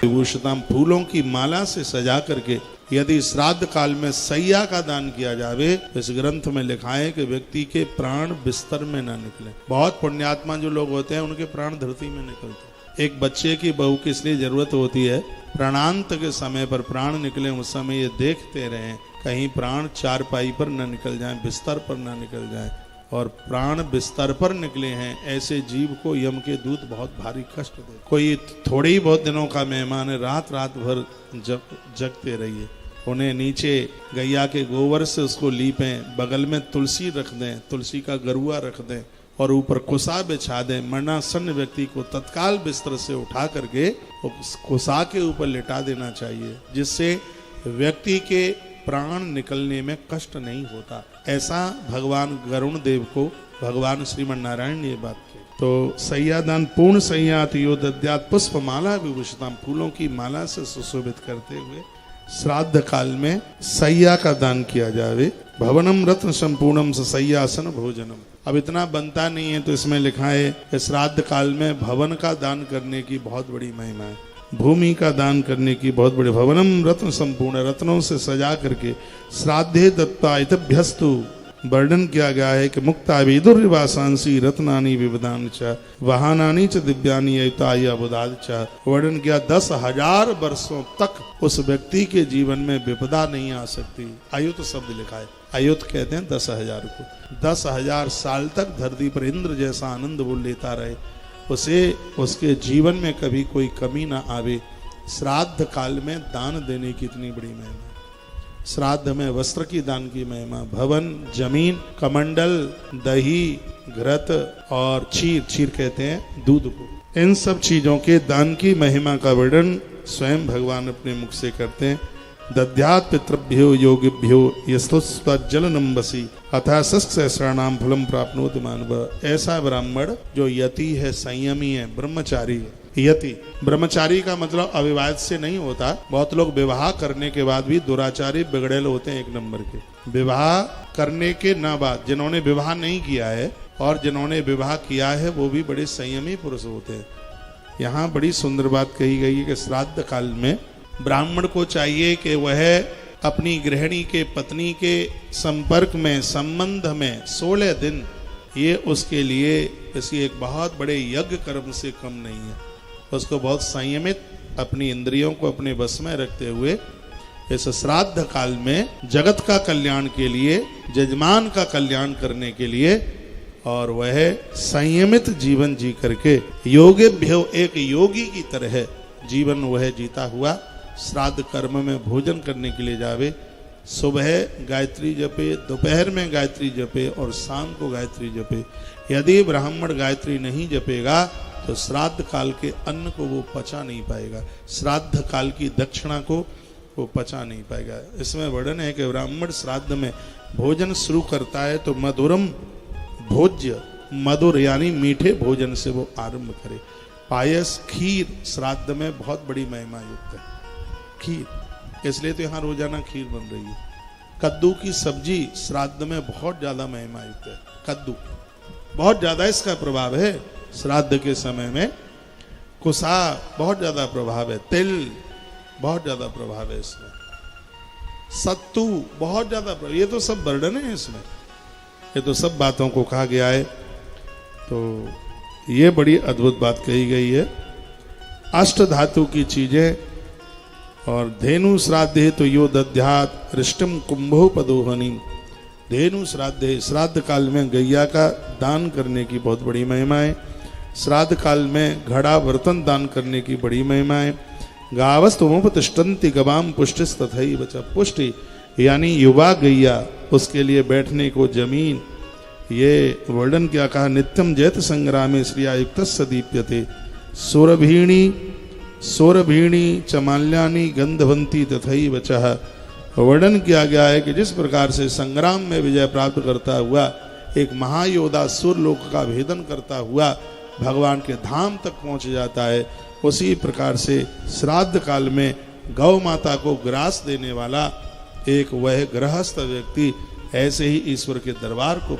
विभूषिताम फूलों की माला से सजा करके यदि श्राद्ध काल में सैया का दान किया जावे, इस ग्रंथ में लिखा है कि व्यक्ति के प्राण बिस्तर में ना निकले। बहुत पुण्यात्मा जो लोग होते हैं उनके प्राण धरती में निकलते हैं। एक बच्चे की बहू की इसलिए जरूरत होती है, प्राणांत के समय पर प्राण निकले उस समय ये देखते रहें कहीं प्राण चारपाई पर न निकल जाए, बिस्तर पर न निकल जाए। और प्राण बिस्तर पर निकले हैं ऐसे जीव को यम के दूत बहुत भारी कष्ट दे। कोई थोड़े ही बहुत दिनों का मेहमान है, रात रात भर जगते रहिए, उन्हें नीचे गैया के गोबर से उसको लीपें, बगल में तुलसी रख दें, तुलसी का गरुआ रख दें और ऊपर कुसा बिछा दें। मरणासन्न व्यक्ति को तत्काल बिस्तर से उठा करके उस कुसा के ऊपर लिटा देना चाहिए, जिससे व्यक्ति के प्राण निकलने में कष्ट नहीं होता। ऐसा भगवान गरुण देव को भगवान श्रीमन नारायण ने ये बात की। तो सैयादान पूर्ण सैयात यो दद्यात पुष्प माला विभूषिताम, फूलों की माला से सुशोभित करते हुए श्राद्ध काल में सैया का दान किया जावे। भवनम रत्न संपूर्णम सैयासन भोजनम। अब इतना बनता नहीं है तो इसमें लिखा है कि श्राद्ध काल में भवन का दान करने की बहुत बड़ी महिमा है, भूमि का दान करने की बहुत बड़ी। भवनम रत्न संपूर्ण, रत्नों से सजा करके श्राद्धे दत्ता इतभ्यस्तु वर्णन किया गया है कि मुक्ता विदुर्वासांसी रत्नानि विविधानि च वाहनानि च दिव्यानि अयुताय अबुदाद च। वर्णन किया 10,000 वर्षों तक उस व्यक्ति के जीवन में विपदा नहीं आ सकती। अयुत शब्द लिखा है, अयुत कहते हैं 10,000 को। 10,000 साल तक धरती पर इंद्र जैसा आनंद वो लेता रहे, उसे उसके जीवन में कभी कोई कमी ना आवे। श्राद्ध काल में दान देने की इतनी बड़ी महिमा, श्राद्ध में वस्त्र की दान की महिमा, भवन, जमीन, कमंडल, दही, घृत और क्षीर कहते हैं दूध को, इन सब चीजों के दान की महिमा का वर्णन स्वयं भगवान अपने मुख से करते हैं। दद्यात् पितृभ्यो योगिभ्यो यस्तुस्त्वज्जलनं वसि अथा सहस्राणाम फलम प्राप्नोति मानव। ऐसा ब्राह्मण जो यति है, संयमी है, ब्रह्मचारी है। यति ब्रह्मचारी का मतलब अविवाहित से नहीं होता। बहुत लोग विवाह करने के बाद भी दुराचारी बिगड़ेल होते हैं, एक नंबर के। विवाह करने के न बाद जिन्होंने विवाह नहीं किया है और जिन्होंने विवाह किया है वो भी बड़े संयमी पुरुष होते हैं। यहाँ बड़ी सुंदर बात कही गई है कि श्राद्ध काल में ब्राह्मण को चाहिए कि वह अपनी गृहिणी के पत्नी के संपर्क में, संबंध में 16 दिन, ये उसके लिए इसी एक बहुत बड़े यज्ञ कर्म से कम नहीं है। उसको बहुत संयमित अपनी इंद्रियों को अपने बस में रखते हुए इस श्राद्ध काल में जगत का कल्याण के लिए, जजमान का कल्याण करने के लिए, और वह संयमित जीवन जी करके योगिभ्यो, एक योगी की तरह जीवन वह जीता हुआ श्राद्ध कर्म में भोजन करने के लिए जावे। सुबह गायत्री जपे, दोपहर में गायत्री जपे और शाम को गायत्री जपे। यदि ब्राह्मण गायत्री नहीं जपेगा तो श्राद्ध काल के अन्न को वो पचा नहीं पाएगा, श्राद्ध काल की दक्षिणा को वो पचा नहीं पाएगा। इसमें वर्णन है कि ब्राह्मण श्राद्ध में भोजन शुरू करता है तो मधुरम भोज्य, मधुर यानी मीठे भोजन से वो आरंभ करे। पायस, खीर श्राद्ध में बहुत बड़ी महिमा युक्त है। खीर, इसलिए तो यहाँ रोजाना खीर बन रही है। कद्दू की सब्जी श्राद्ध में बहुत ज्यादा महिमा युक्त है। कद्दू बहुत ज्यादा इसका प्रभाव है श्राद्ध के समय में। कुसा बहुत ज्यादा प्रभाव है, तिल बहुत ज्यादा प्रभाव है इसमें, सत्तू बहुत ज्यादा प्रभाव। ये तो सब वर्णन है इसमें, ये तो सब बातों को कहा गया है। तो ये बड़ी अद्भुत बात कही गई है। अष्ट धातु की चीजें और धेनु श्राद्धे तो यो दद्यात् रिष्टम कुंभो पदोहनी। धेनु श्राद्धे, श्राद्ध काल में गैया का दान करने की बहुत बड़ी महिमा है। श्राद्ध काल में घड़ा बर्तन दान करने की बड़ी महिमा है। गावस्तुमुपतिष्ठन्ति गवाम पुष्टिस तथैव च। पुष्टि यानी युवा गैया, उसके लिए बैठने को जमीन। ये वर्णन क्या कहा, नित्यम जयत संग्रामे श्रियायुक्तस्य दीप्यते। सौरभीणी चमाल्यानि गंधवंती तथैव च। वर्णन किया गया है कि जिस प्रकार से संग्राम में विजय प्राप्त करता हुआ एक महायोद्धा सूर्यलोक का भेदन करता हुआ भगवान के धाम तक पहुंच जाता है, उसी प्रकार से श्राद्ध काल में गौ माता को ग्रास देने वाला एक वह गृहस्थ व्यक्ति ऐसे ही ईश्वर के दरबार को